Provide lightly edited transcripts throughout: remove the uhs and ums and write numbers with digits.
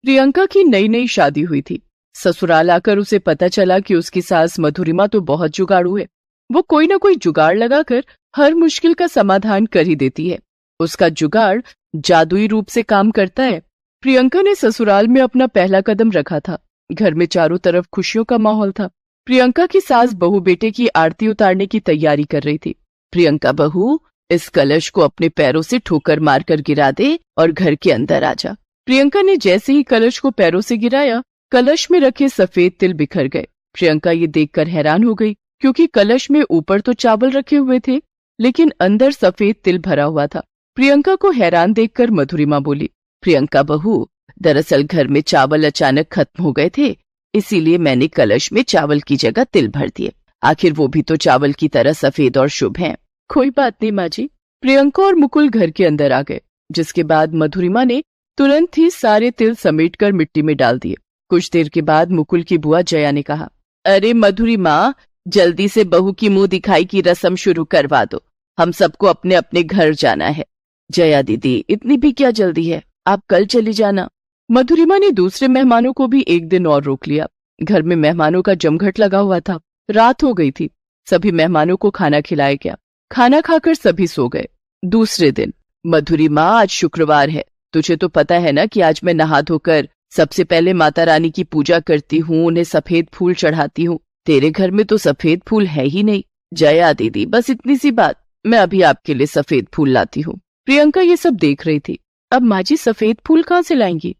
प्रियंका की नई नई शादी हुई थी। ससुराल आकर उसे पता चला कि उसकी सास मधुरिमा तो बहुत जुगाड़ू है। वो कोई ना कोई जुगाड़ लगाकर हर मुश्किल का समाधान कर ही देती है। उसका जुगाड़ जादुई रूप से काम करता है। प्रियंका ने ससुराल में अपना पहला कदम रखा था। घर में चारों तरफ खुशियों का माहौल था। प्रियंका की सास बहू बेटे की आरती उतारने की तैयारी कर रही थी। प्रियंका बहू, इस कलश को अपने पैरों से ठोकर मारकर गिरा दे और घर के अंदर आ जा। प्रियंका ने जैसे ही कलश को पैरों से गिराया, कलश में रखे सफेद तिल बिखर गए। प्रियंका ये देखकर हैरान हो गई, क्योंकि कलश में ऊपर तो चावल रखे हुए थे, लेकिन अंदर सफेद तिल भरा हुआ था। प्रियंका को हैरान देखकर मधुरिमा बोली, प्रियंका बहू, दरअसल घर में चावल अचानक खत्म हो गए थे, इसीलिए मैंने कलश में चावल की जगह तिल भर दिए। आखिर वो भी तो चावल की तरह सफेद और शुभ हैं। कोई बात नहीं माँ जी। प्रियंका और मुकुल घर के अंदर आ गए, जिसके बाद मधुरिमा ने तुरंत ही सारे तिल समेटकर मिट्टी में डाल दिए। कुछ देर के बाद मुकुल की बुआ जया ने कहा, अरे मधुरिमा, जल्दी से बहू की मुंह दिखाई की रस्म शुरू करवा दो, हम सबको अपने अपने घर जाना है। जया दीदी, इतनी भी क्या जल्दी है, आप कल चली जाना। मधुरिमा ने दूसरे मेहमानों को भी एक दिन और रोक लिया। घर में मेहमानों का जमघट लगा हुआ था। रात हो गई थी। सभी मेहमानों को खाना खिलाया गया। खाना खाकर सभी सो गए। दूसरे दिन, मधुरिमा, आज शुक्रवार है, तुझे तो पता है ना कि आज मैं नहा धोकर सबसे पहले माता रानी की पूजा करती हूँ, उन्हें सफेद फूल चढ़ाती हूँ। तेरे घर में तो सफेद फूल है ही नहीं। जया दीदी, बस इतनी सी बात, मैं अभी आपके लिए सफेद फूल लाती हूँ। प्रियंका ये सब देख रही थी। अब माँ जी सफेद फूल कहाँ से लाएंगी?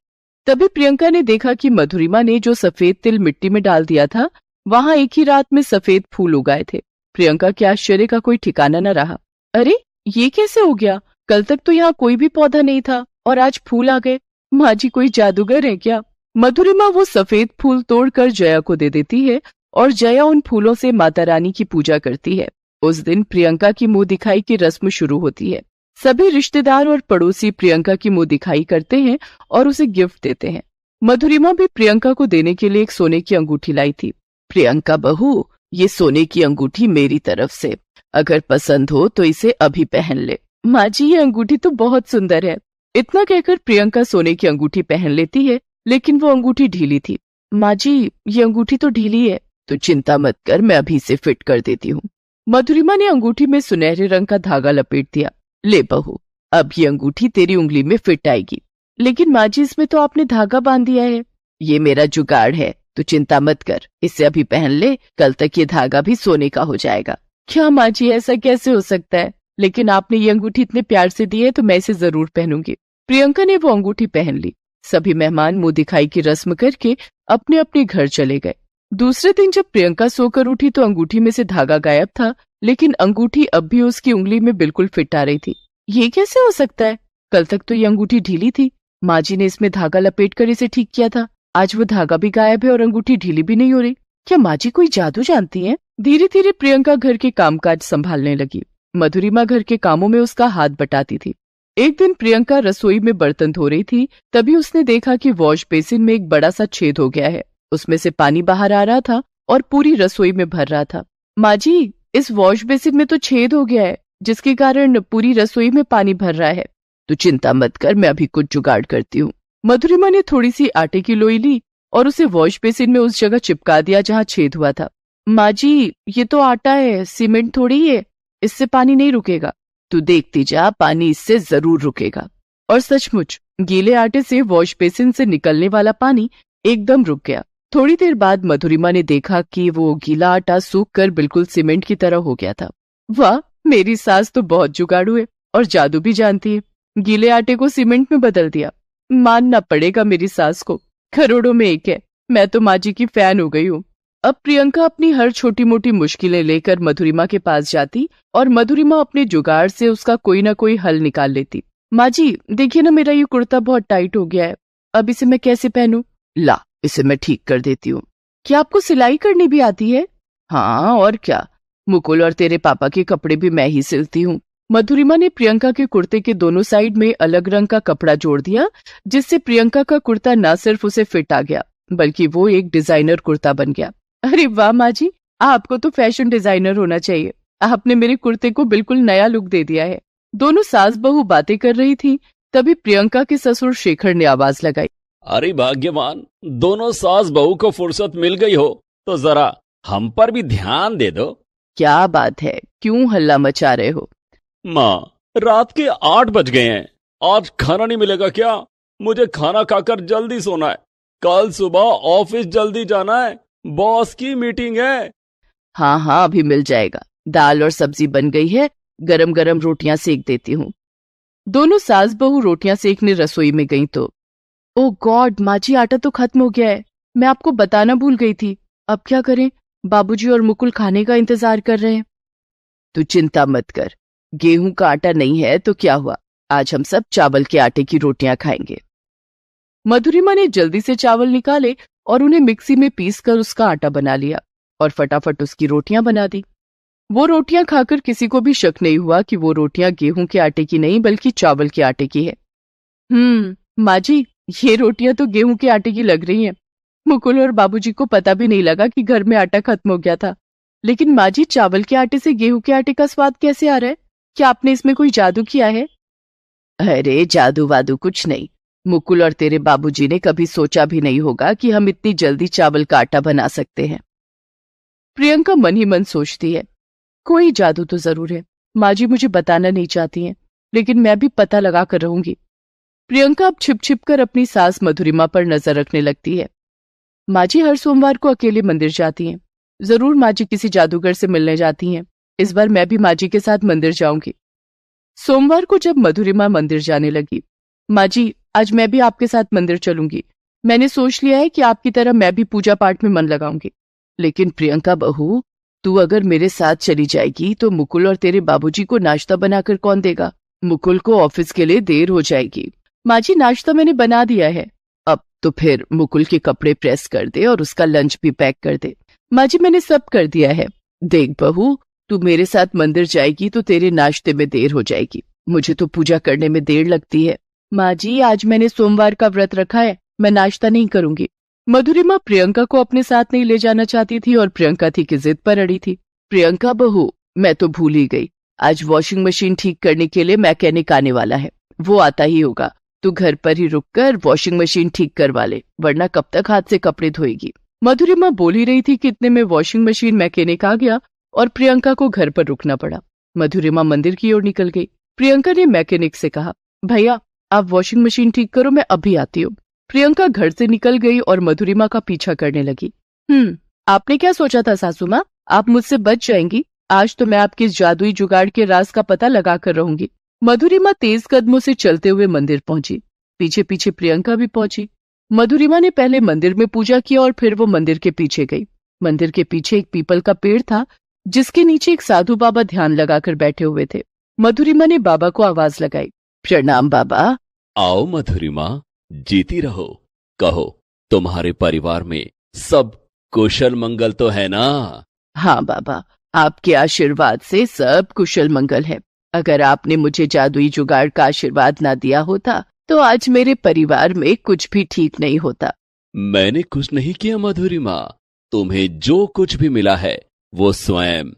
तभी प्रियंका ने देखा कि मधुरिमा ने जो सफेद तिल मिट्टी में डाल दिया था, वहां एक ही रात में सफेद फूल उगाए थे। प्रियंका के आश्चर्य का कोई ठिकाना न रहा। अरे, ये कैसे हो गया? कल तक तो यहाँ कोई भी पौधा नहीं था और आज फूल आ गए। माँ जी कोई जादूगर है क्या? मधुरिमा वो सफेद फूल तोड़कर जया को दे देती है और जया उन फूलों से माता रानी की पूजा करती है। उस दिन प्रियंका की मुंह दिखाई की रस्म शुरू होती है। सभी रिश्तेदार और पड़ोसी प्रियंका की मुंह दिखाई करते हैं और उसे गिफ्ट देते हैं। मधुरिमा भी प्रियंका को देने के लिए एक सोने की अंगूठी लाई थी। प्रियंका बहू, ये सोने की अंगूठी मेरी तरफ से, अगर पसंद हो तो इसे अभी पहन ले। माँ जी, ये अंगूठी तो बहुत सुंदर है। इतना कहकर प्रियंका सोने की अंगूठी पहन लेती है, लेकिन वो अंगूठी ढीली थी। माँ जी, ये अंगूठी तो ढीली है। तो चिंता मत कर, मैं अभी इसे फिट कर देती हूँ। मधुरिमा ने अंगूठी में सुनहरे रंग का धागा लपेट दिया। ले बहू, अब ये अंगूठी तेरी उंगली में फिट आएगी। लेकिन माँ जी, इसमें तो आपने धागा बांध दिया है। ये मेरा जुगाड़ है, तो चिंता मत कर, इसे अभी पहन ले, कल तक ये धागा भी सोने का हो जाएगा। क्या माँ जी, ऐसा कैसे हो सकता है? लेकिन आपने ये अंगूठी इतने प्यार से दी है तो मैं इसे जरूर पहनूंगी। प्रियंका ने वो अंगूठी पहन ली। सभी मेहमान मुंह दिखाई की रस्म करके अपने अपने घर चले गए। दूसरे दिन जब प्रियंका सोकर उठी तो अंगूठी में से धागा गायब था, लेकिन अंगूठी अब भी उसकी उंगली में बिल्कुल फिट आ रही थी। ये कैसे हो सकता है? कल तक तो ये अंगूठी ढीली थी। माँ जी ने इसमें धागा लपेटकर इसे ठीक किया था। आज वो धागा भी गायब है और अंगूठी ढीली भी नहीं हो रही। क्या माँ जी कोई जादू जानती हैं? धीरे धीरे प्रियंका घर के कामकाज संभालने लगी। मधुरिमा घर के कामों में उसका हाथ बटाती थी। एक दिन प्रियंका रसोई में बर्तन धो रही थी, तभी उसने देखा कि वॉश बेसिन में एक बड़ा सा छेद हो गया है। उसमें से पानी बाहर आ रहा था और पूरी रसोई में भर रहा था। माँ जी, इस वॉश बेसिन में तो छेद हो गया है, जिसके कारण पूरी रसोई में पानी भर रहा है। तो चिंता मत कर, मैं अभी कुछ जुगाड़ करती हूँ। मधुरिमा ने थोड़ी सी आटे की लोई ली और उसे वॉश बेसिन में उस जगह चिपका दिया जहाँ छेद हुआ था। माँ जी, ये तो आटा है, सीमेंट थोड़ी है, इससे पानी नहीं रुकेगा। तू देखती जा, पानी इससे जरूर रुकेगा। और सचमुच गीले आटे से वॉश बेसिन से निकलने वाला पानी एकदम रुक गया। थोड़ी देर बाद मधुरिमा ने देखा कि वो गीला आटा सूखकर बिल्कुल सीमेंट की तरह हो गया था। वाह, मेरी सास तो बहुत जुगाड़ू है और जादू भी जानती है। गीले आटे को सीमेंट में बदल दिया। मानना पड़ेगा मेरी सास को, करोड़ों में एक है। मैं तो माँ जी की फैन हो गई हूँ। अब प्रियंका अपनी हर छोटी मोटी मुश्किलें लेकर मधुरिमा के पास जाती और मधुरिमा अपने जुगाड़ से उसका कोई ना कोई हल निकाल लेती। माँ जी, देखिए ना, मेरा ये कुर्ता बहुत टाइट हो गया है, अब इसे मैं कैसे पहनूं? ला, इसे मैं ठीक कर देती हूँ। क्या आपको सिलाई करनी भी आती है? हाँ, और क्या, मुकुल और तेरे पापा के कपड़े भी मैं ही सिलती हूँ। मधुरिमा ने प्रियंका के कुर्ते के दोनों साइड में अलग रंग का कपड़ा जोड़ दिया, जिससे प्रियंका का कुर्ता न सिर्फ उसे फिट आ गया, बल्कि वो एक डिजाइनर कुर्ता बन गया। अरे वाह माँ जी, आपको तो फैशन डिजाइनर होना चाहिए। आपने मेरे कुर्ते को बिल्कुल नया लुक दे दिया है। दोनों सास बहू बातें कर रही थी, तभी प्रियंका के ससुर शेखर ने आवाज लगाई। अरे भाग्यवान, दोनों सास बहू को फुर्सत मिल गई हो तो जरा हम पर भी ध्यान दे दो। क्या बात है, क्यों हल्ला मचा रहे हो? माँ, रात के 8 बज गए हैं। आज खाना नहीं मिलेगा क्या? मुझे खाना खाकर जल्दी सोना है। कल सुबह ऑफिस जल्दी जाना है, बॉस की मीटिंग है। हाँ हाँ, अभी मिल जाएगा। दाल और सब्जी बन गई है, गरम गरम रोटियां सेक देती हूँ। दोनों सास बहू रोटियां सेकने रसोई में गईं तो ओ गॉड, माँ जी आटा तो खत्म हो गया है। मैं आपको बताना भूल गई थी। अब क्या करें? बाबूजी और मुकुल खाने का इंतजार कर रहे हैं। तू चिंता मत कर, गेहूं का आटा नहीं है तो क्या हुआ, आज हम सब चावल के आटे की रोटियां खाएंगे। मधुरिमा ने जल्दी से चावल निकाले और उन्हें मिक्सी में पीसकर उसका आटा बना लिया और फटाफट उसकी रोटियां बना दी। वो रोटियां खाकर किसी को भी शक नहीं हुआ कि वो रोटियां गेहूं के आटे की नहीं बल्कि चावल के आटे की है। माँ जी, ये रोटियां तो गेहूं के आटे की लग रही हैं। मुकुल और बाबूजी को पता भी नहीं लगा कि घर में आटा खत्म हो गया था। लेकिन माँ जी, चावल के आटे से गेहूं के आटे का स्वाद कैसे आ रहा है? क्या आपने इसमें कोई जादू किया है? अरे जादू वादू कुछ नहीं। मुकुल और तेरे बाबूजी ने कभी सोचा भी नहीं होगा कि हम इतनी जल्दी चावल का आटा बना सकते हैं। प्रियंका मन ही मन सोचती है, कोई जादू तो जरूर है। माँ जी मुझे बताना नहीं चाहती हैं, लेकिन मैं भी पता लगा कर रहूंगी। प्रियंका अब छिप छिप कर अपनी सास मधुरिमा पर नजर रखने लगती है। माँ जी हर सोमवार को अकेले मंदिर जाती हैं। जरूर माँ जी किसी जादूगर से मिलने जाती हैं। इस बार मैं भी माँ जी के साथ मंदिर जाऊंगी। सोमवार को जब मधुरिमा मंदिर जाने लगी, माँ जी आज मैं भी आपके साथ मंदिर चलूंगी। मैंने सोच लिया है कि आपकी तरह मैं भी पूजा पाठ में मन लगाऊंगी। लेकिन प्रियंका बहू, तू अगर मेरे साथ चली जाएगी तो मुकुल और तेरे बाबूजी को नाश्ता बनाकर कौन देगा? मुकुल को ऑफिस के लिए देर हो जाएगी। माँ जी नाश्ता मैंने बना दिया है। अब तो फिर मुकुल के कपड़े प्रेस कर दे और उसका लंच भी पैक कर दे। माँ जी मैंने सब कर दिया है। देख बहू, तू मेरे साथ मंदिर जाएगी तो तेरे नाश्ते में देर हो जाएगी। मुझे तो पूजा करने में देर लगती है। माँ जी आज मैंने सोमवार का व्रत रखा है, मैं नाश्ता नहीं करूंगी। मधुरिमा प्रियंका को अपने साथ नहीं ले जाना चाहती थी और प्रियंका थी कि जिद पर अड़ी थी। प्रियंका बहू, मैं तो भूल ही गई, आज वॉशिंग मशीन ठीक करने के लिए मैकेनिक आने वाला है। वो आता ही होगा। तू घर पर ही रुककर वॉशिंग मशीन ठीक करवा ले, वरना कब तक हाथ से कपड़े धोएगी। मधुरिमा बोल ही रही थी कि इतने में वॉशिंग मशीन मैकेनिक आ गया और प्रियंका को घर पर रुकना पड़ा। मधुरिमा मंदिर की ओर निकल गई। प्रियंका ने मैकेनिक से कहा, भैया आप वॉशिंग मशीन ठीक करो, मैं अभी आती हूँ। प्रियंका घर से निकल गई और मधुरिमा का पीछा करने लगी। आपने क्या सोचा था सासू माँ, आप मुझसे बच जाएंगी? आज तो मैं आपके इस जादुई जुगाड़ के राज का पता लगा कर रहूंगी। मधुरिमा तेज कदमों से चलते हुए मंदिर पहुंची। पीछे पीछे प्रियंका भी पहुंची। मधुरिमा ने पहले मंदिर में पूजा की और फिर वो मंदिर के पीछे गई। मंदिर के पीछे एक पीपल का पेड़ था, जिसके नीचे एक साधु बाबा ध्यान लगाकर बैठे हुए थे। मधुरिमा ने बाबा को आवाज लगाई, प्रणाम बाबा। आओ मधुरिमा, जीती रहो। कहो, तुम्हारे परिवार में सब कुशल मंगल तो है ना? हाँ बाबा, आपके आशीर्वाद से सब कुशल मंगल है। अगर आपने मुझे जादुई जुगाड़ का आशीर्वाद ना दिया होता तो आज मेरे परिवार में कुछ भी ठीक नहीं होता। मैंने कुछ नहीं किया मधुरिमा, तुम्हें जो कुछ भी मिला है वो स्वयं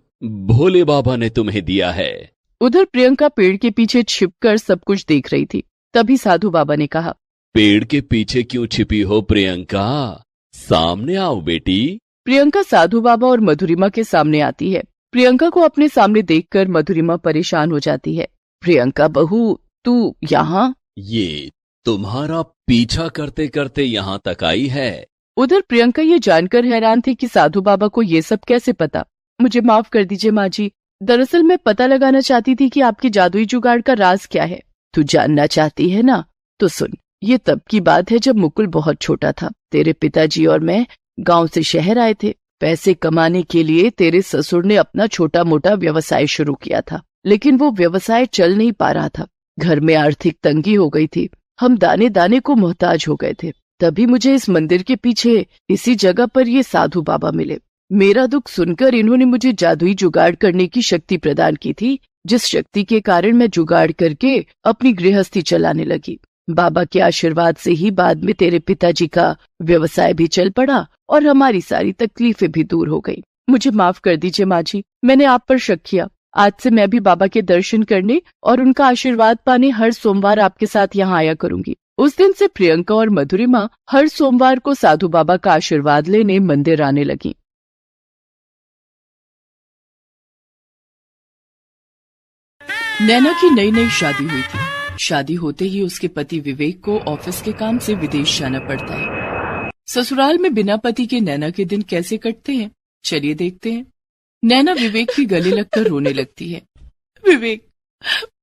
भोले बाबा ने तुम्हें दिया है। उधर प्रियंका पेड़ के पीछे छिपकर सब कुछ देख रही थी। तभी साधु बाबा ने कहा, पेड़ के पीछे क्यों छिपी हो प्रियंका? सामने आओ बेटी। प्रियंका साधु बाबा और मधुरिमा के सामने आती है। प्रियंका को अपने सामने देखकर मधुरिमा परेशान हो जाती है। प्रियंका बहू, तू यहाँ? ये तुम्हारा पीछा करते करते यहाँ तक आई है। उधर प्रियंका ये जानकर हैरान थी कि साधु बाबा को ये सब कैसे पता। मुझे माफ कर दीजिए माँ जी, दरअसल मैं पता लगाना चाहती थी कि आपके जादुई जुगाड़ का राज क्या है। तू जानना चाहती है ना? तो सुन, ये तब की बात है जब मुकुल बहुत छोटा था। तेरे पिताजी और मैं गांव से शहर आए थे। पैसे कमाने के लिए तेरे ससुर ने अपना छोटा मोटा व्यवसाय शुरू किया था, लेकिन वो व्यवसाय चल नहीं पा रहा था। घर में आर्थिक तंगी हो गई थी, हम दाने दाने को मोहताज हो गए थे। तभी मुझे इस मंदिर के पीछे इसी जगह पर ये साधु बाबा मिले। मेरा दुख सुनकर इन्होंने मुझे जादुई जुगाड़ करने की शक्ति प्रदान की थी, जिस शक्ति के कारण मैं जुगाड़ करके अपनी गृहस्थी चलाने लगी। बाबा के आशीर्वाद से ही बाद में तेरे पिताजी का व्यवसाय भी चल पड़ा और हमारी सारी तकलीफें भी दूर हो गई। मुझे माफ कर दीजिए माँ जी, मैंने आप पर शक किया। आज से मैं भी बाबा के दर्शन करने और उनका आशीर्वाद पाने हर सोमवार आपके साथ यहाँ आया करूंगी। उस दिन से प्रियंका और मधुरिमा हर सोमवार को साधु बाबा का आशीर्वाद लेने मंदिर आने लगी। नैना की नई नई शादी हुई थी। शादी होते ही उसके पति विवेक को ऑफिस के काम से विदेश जाना पड़ता है। ससुराल में बिना पति के नैना के दिन कैसे कटते हैं, चलिए देखते हैं। नैना विवेक की गले लगकर रोने लगती है। विवेक,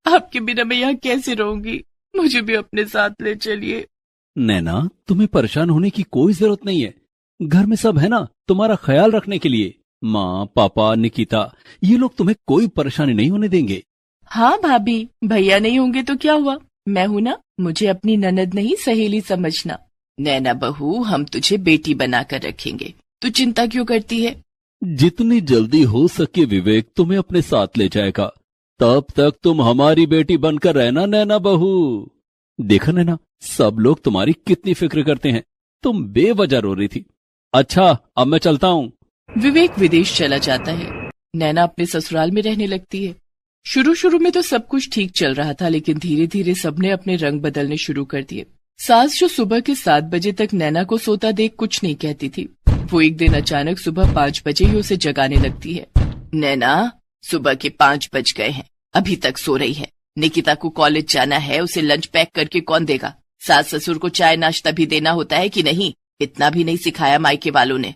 आपके बिना मैं यहाँ कैसे रहूंगी, मुझे भी अपने साथ ले चलिए। नैना, तुम्हें परेशान होने की कोई जरूरत नहीं है। घर में सब है ना तुम्हारा ख्याल रखने के लिए। माँ, पापा, निकिता, ये लोग तुम्हें कोई परेशानी नहीं होने देंगे। हाँ भाभी, भैया नहीं होंगे तो क्या हुआ, मैं हूं ना। मुझे अपनी ननद नहीं सहेली समझना। नैना बहू, हम तुझे बेटी बनाकर रखेंगे, तू चिंता क्यों करती है। जितनी जल्दी हो सके विवेक तुम्हें अपने साथ ले जाएगा। तब तक तुम हमारी बेटी बनकर रहना नैना बहू। देखा नैना, सब लोग तुम्हारी कितनी फिक्र करते हैं। तुम बेवजह रो रही थी। अच्छा, अब मैं चलता हूँ। विवेक विदेश चला जाता है। नैना अपने ससुराल में रहने लगती है। शुरू शुरू में तो सब कुछ ठीक चल रहा था, लेकिन धीरे धीरे सबने अपने रंग बदलने शुरू कर दिए। सास जो सुबह के 7 बजे तक नैना को सोता देख कुछ नहीं कहती थी, वो एक दिन अचानक सुबह 5 बजे ही उसे जगाने लगती है। नैना, सुबह के 5 बज गए हैं, अभी तक सो रही है। निकिता को कॉलेज जाना है, उसे लंच पैक करके कौन देगा। सास ससुर को चाय नाश्ता भी देना होता है कि नहीं, इतना भी नहीं सिखाया मायके वालों ने।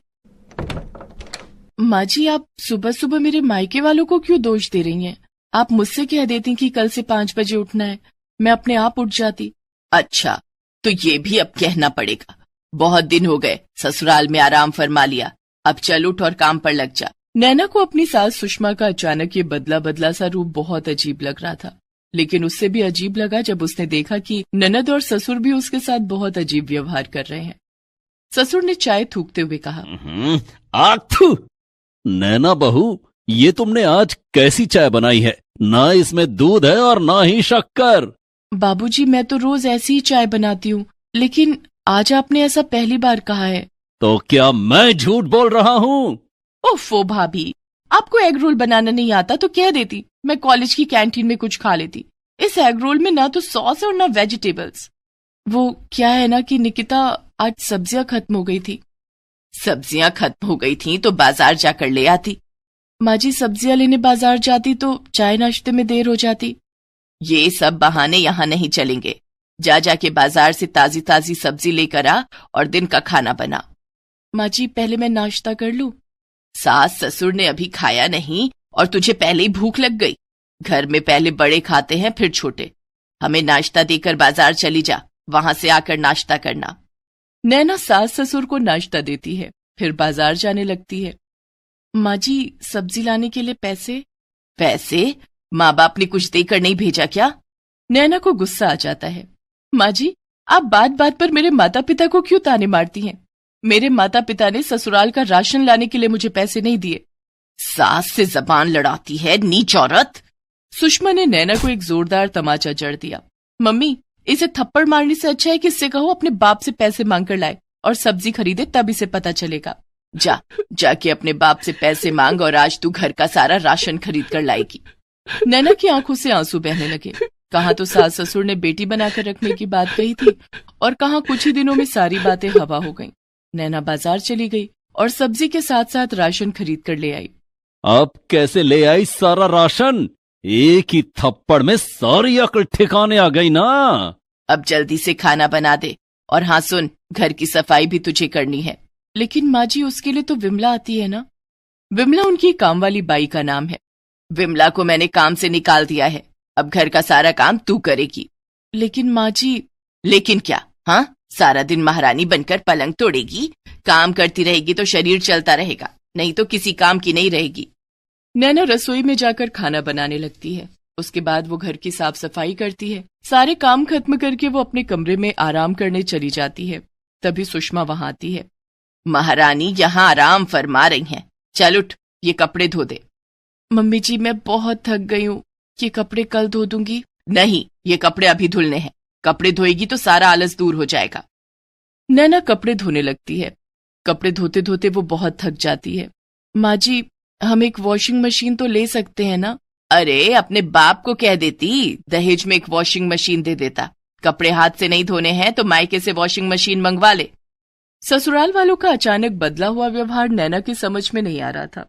माँ जी, आप सुबह सुबह मेरे मायके वालों को क्यों दोष दे रही हैं? आप मुझसे कह देती कि कल से 5 बजे उठना है, मैं अपने आप उठ जाती। अच्छा, तो ये भी अब कहना पड़ेगा। बहुत दिन हो गए, ससुराल में आराम फरमा लिया, अब चल उठ और काम पर लग जा। नैना को अपनी सास सुषमा का अचानक ये बदला बदला सा रूप बहुत अजीब लग रहा था, लेकिन उससे भी अजीब लगा जब उसने देखा कि ननद और ससुर भी उसके साथ बहुत अजीब व्यवहार कर रहे हैं। ससुर ने चाय थूकते हुए कहा, आथू, नैना बहू, ये तुमने आज कैसी चाय बनाई है? ना इसमें दूध है और ना ही शक्कर। बाबूजी, मैं तो रोज ऐसी ही चाय बनाती हूँ, लेकिन आज आपने ऐसा पहली बार कहा है। तो क्या मैं झूठ बोल रहा हूँ? ओफो भाभी, आपको एग रोल बनाना नहीं आता तो कह देती, मैं कॉलेज की कैंटीन में कुछ खा लेती। इस एग रोल में ना तो सॉस है और ना वेजिटेबल्स। वो क्या है ना कि निकिता, आज सब्जियां खत्म हो गई थी। सब्जियां खत्म हो गई थी तो बाजार जाकर ले आती। माँ जी, सब्जियां लेने बाजार जाती तो चाय नाश्ते में देर हो जाती। ये सब बहाने यहाँ नहीं चलेंगे। जा जाके बाजार से ताजी ताजी सब्जी लेकर आ और दिन का खाना बना। माँ जी, पहले मैं नाश्ता कर लूं? सास ससुर ने अभी खाया नहीं और तुझे पहले ही भूख लग गई। घर में पहले बड़े खाते हैं फिर छोटे। हमें नाश्ता देकर बाजार चली जा, वहां से आकर नाश्ता करना। नैना सास ससुर को नाश्ता देती है, फिर बाजार जाने लगती है। माँ जी, सब्जी लाने के लिए पैसे? पैसे? माँ बाप ने कुछ देकर नहीं भेजा क्या? नैना को गुस्सा आ जाता है। माँ जी, आप बात बात पर मेरे माता पिता को क्यों ताने मारती हैं? मेरे माता पिता ने ससुराल का राशन लाने के लिए मुझे पैसे नहीं दिए। सास से जबान लड़ाती है, नीच औरत। सुषमा ने नैना को एक जोरदार तमाचा जड़ दिया। मम्मी, इसे थप्पड़ मारने से अच्छा है कि इससे कहो अपने बाप से पैसे मांग कर लाए और सब्जी खरीदे, तब इसे पता चलेगा। जाके अपने बाप से पैसे मांग और आज तू घर का सारा राशन खरीद कर लाएगी। नैना की आंखों से आंसू बहने लगे। कहाँ तो सास ससुर ने बेटी बनाकर रखने की बात कही थी और कहाँ कुछ ही दिनों में सारी बातें हवा हो गईं। नैना बाजार चली गई और सब्जी के साथ साथ राशन खरीद कर ले आई। अब कैसे ले आई सारा राशन? एक ही थप्पड़ में सारी अकल ठिकाने आ गई ना। अब जल्दी से खाना बना दे, और हाँ सुन, घर की सफाई भी तुझे करनी है। लेकिन माँ जी, उसके लिए तो विमला आती है ना। विमला उनकी काम वाली बाई का नाम है। विमला को मैंने काम से निकाल दिया है, अब घर का सारा काम तू करेगी। लेकिन माँ जी। लेकिन क्या? हाँ, सारा दिन महारानी बनकर पलंग तोड़ेगी, काम करती रहेगी तो शरीर चलता रहेगा, नहीं तो किसी काम की नहीं रहेगी। नैना रसोई में जाकर खाना बनाने लगती है। उसके बाद वो घर की साफ सफाई करती है। सारे काम खत्म करके वो अपने कमरे में आराम करने चली जाती है। तभी सुषमा वहां आती है। महारानी यहाँ आराम फरमा रही हैं, चल उठ, ये कपड़े धो दे। मम्मी जी, मैं बहुत थक गई हूँ, ये कपड़े कल धो दूंगी। नहीं, ये कपड़े अभी धुलने हैं, कपड़े धोएगी तो सारा आलस दूर हो जाएगा। नैना कपड़े धोने लगती है। कपड़े धोते धोते वो बहुत थक जाती है। माँ जी, हम एक वॉशिंग मशीन तो ले सकते हैं ना? अरे, अपने बाप को कह देती, दहेज में एक वॉशिंग मशीन दे देता, कपड़े हाथ से नहीं धोने हैं तो मायके से वॉशिंग मशीन मंगवा ले। ससुराल वालों का अचानक बदला हुआ व्यवहार नैना की समझ में नहीं आ रहा था।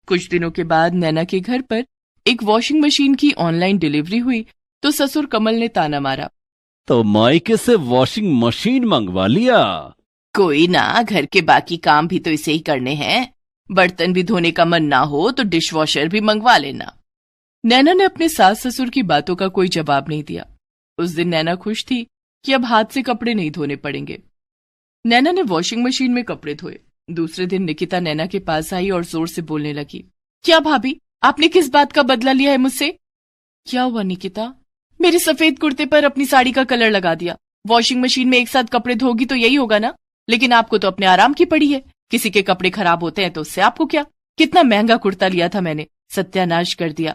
कुछ दिनों के बाद नैना के घर पर एक वॉशिंग मशीन की ऑनलाइन डिलीवरी हुई तो ससुर कमल ने ताना मारा, तो मायके से वॉशिंग मशीन मंगवा लिया? कोई ना, घर के बाकी काम भी तो इसे ही करने हैं। बर्तन भी धोने का मन ना हो तो डिश वॉशर भी मंगवा लेना। नैना ने अपने सास ससुर की बातों का कोई जवाब नहीं दिया। उस दिन नैना खुश थी कि अब हाथ से कपड़े नहीं धोने पड़ेंगे। नैना ने वॉशिंग मशीन में कपड़े धोए। दूसरे दिन निकिता नैना के पास आई और जोर से बोलने लगी, क्या भाभी, आपने किस बात का बदला लिया है मुझसे? क्या हुआ निकिता? मेरे सफेद कुर्ते पर अपनी साड़ी का कलर लगा दिया। वॉशिंग मशीन में एक साथ कपड़े धोगी तो यही होगा ना, लेकिन आपको तो अपने आराम की पड़ी है। किसी के कपड़े खराब होते हैं तो उससे आपको क्या? कितना महंगा कुर्ता लिया था मैंने, सत्यानाश कर दिया।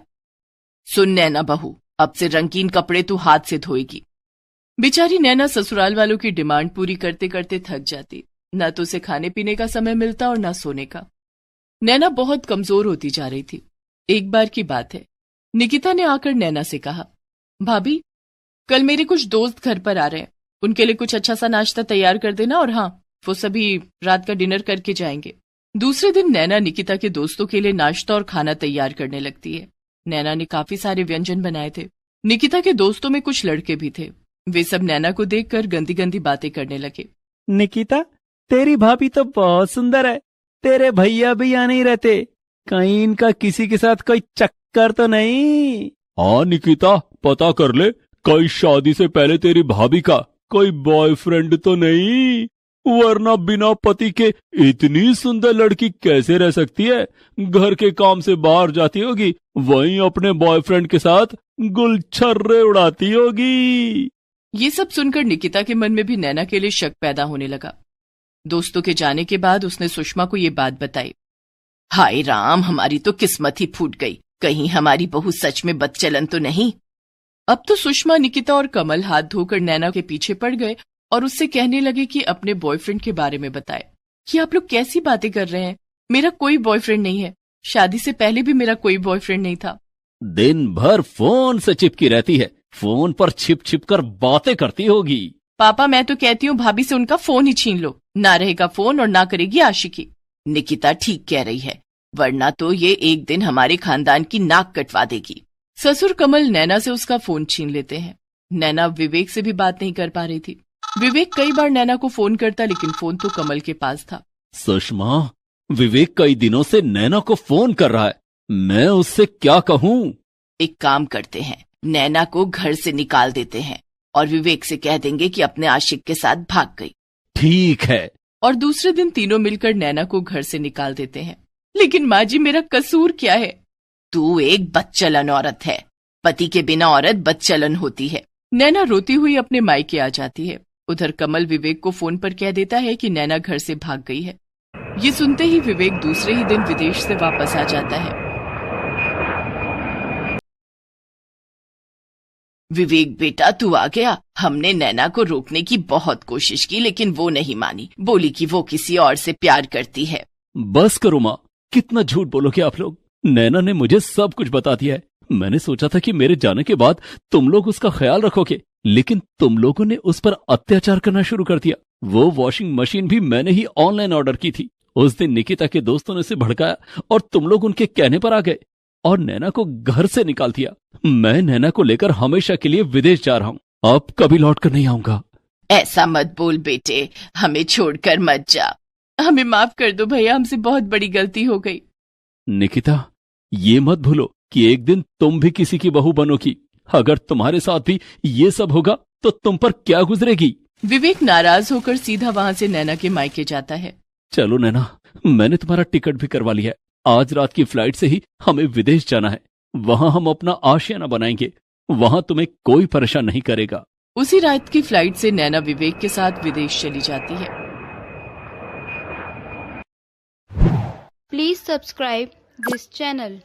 सुन नैना बहू, अब से रंगीन कपड़े तू हाथ से धोएगी। बेचारी नैना ससुराल वालों की डिमांड पूरी करते करते थक जाती। न तो उसे खाने पीने का समय मिलता और न सोने का। नैना बहुत कमजोर होती जा रही थी। एक बार की बात है, निकिता ने आकर नैना से कहा, भाभी, कल मेरे कुछ दोस्त घर पर आ रहे हैं, उनके लिए कुछ अच्छा सा नाश्ता तैयार कर देना, और हाँ, वो सभी रात का डिनर करके जाएंगे। दूसरे दिन नैना निकिता के दोस्तों के लिए नाश्ता और खाना तैयार करने लगती है। नैना ने काफी सारे व्यंजन बनाए थे। निकिता के दोस्तों में कुछ लड़के भी थे। वे सब नैना को देखकर गंदी गंदी बातें करने लगे। निकिता, तेरी भाभी तो बहुत सुंदर है। तेरे भैया भी यहाँ नहीं रहते, कहीं इनका किसी के साथ कोई चक्कर तो नहीं? हाँ निकिता, पता कर ले, कहीं शादी से पहले तेरी भाभी का कोई बॉयफ्रेंड तो नहीं, वरना बिना पति के इतनी सुंदर लड़की कैसे रह सकती है? घर के काम से बाहर जाती होगी, वहीं अपने बॉयफ्रेंड के साथ गुलछर्रे उड़ाती होगी। ये सब सुनकर निकिता के मन में भी नैना के लिए शक पैदा होने लगा। दोस्तों के जाने के बाद उसने सुषमा को ये बात बताई। हाय राम, हमारी तो किस्मत ही फूट गई, कहीं हमारी बहू सच में बदचलन तो नहीं। अब तो सुषमा, निकिता और कमल हाथ धोकर नैना के पीछे पड़ गए और उससे कहने लगे कि अपने बॉयफ्रेंड के बारे में बताए। कि आप लोग कैसी बातें कर रहे हैं? मेरा कोई बॉयफ्रेंड नहीं है। शादी से पहले भी मेरा कोई बॉयफ्रेंड नहीं था। दिन भर फोन से चिपकी रहती है, फोन पर छिप छिप कर बातें करती होगी। पापा, मैं तो कहती हूँ भाभी से उनका फोन ही छीन लो, ना रहेगा फोन और ना करेगी आशिकी। निकिता ठीक कह रही है, वरना तो ये एक दिन हमारे खानदान की नाक कटवा देगी। ससुर कमल नैना से उसका फोन छीन लेते हैं। नैना विवेक से भी बात नहीं कर पा रही थी। विवेक कई बार नैना को फोन करता, लेकिन फोन तो कमल के पास था। सुषमा, विवेक कई दिनों से नैना को फोन कर रहा है, मैं उससे क्या कहूँ? एक काम करते हैं, नैना को घर से निकाल देते हैं और विवेक से कह देंगे कि अपने आशिक के साथ भाग गई। ठीक है। और दूसरे दिन तीनों मिलकर नैना को घर से निकाल देते हैं। लेकिन माँ जी, मेरा कसूर क्या है? तू एक बदचलन औरत है। पति के बिना औरत बदचलन होती है। नैना रोती हुई अपने मायके आ जाती है। उधर कमल विवेक को फोन पर कह देता है कि नैना घर से भाग गई है। ये सुनते ही विवेक दूसरे ही दिन विदेश से वापस आ जाता है। विवेक बेटा, तू आ गया। हमने नैना को रोकने की बहुत कोशिश की, लेकिन वो नहीं मानी। बोली कि वो किसी और से प्यार करती है। बस करो माँ, कितना झूठ बोलोगे आप लोग। नैना ने मुझे सब कुछ बता दिया है। मैंने सोचा था कि मेरे जाने के बाद तुम लोग उसका ख्याल रखोगे, लेकिन तुम लोगों ने उस पर अत्याचार करना शुरू कर दिया। वो वॉशिंग मशीन भी मैंने ही ऑनलाइन ऑर्डर की थी। उस दिन निकिता के दोस्तों ने उसे भड़काया और तुम लोग उनके कहने पर आ गए और नैना को घर से निकाल दिया। मैं नैना को लेकर हमेशा के लिए विदेश जा रहा हूँ, अब कभी लौट कर नहीं आऊंगा। ऐसा मत बोल बेटे, हमें छोड़कर मत जा। हमें माफ कर दो भैया, हमसे बहुत बड़ी गलती हो गई। निकिता, ये मत भूलो कि एक दिन तुम भी किसी की बहू बनोगी। अगर तुम्हारे साथ भी ये सब होगा तो तुम पर क्या गुजरेगी? विवेक नाराज होकर सीधा वहां से नैना के मायके जाता है। चलो नैना, मैंने तुम्हारा टिकट भी करवा लिया है। आज रात की फ्लाइट से ही हमें विदेश जाना है। वहां हम अपना आशियाना बनाएंगे, वहां तुम्हें कोई परेशान नहीं करेगा। उसी रात की फ्लाइट से नैना विवेक के साथ विदेश चली जाती है। Please subscribe this channel.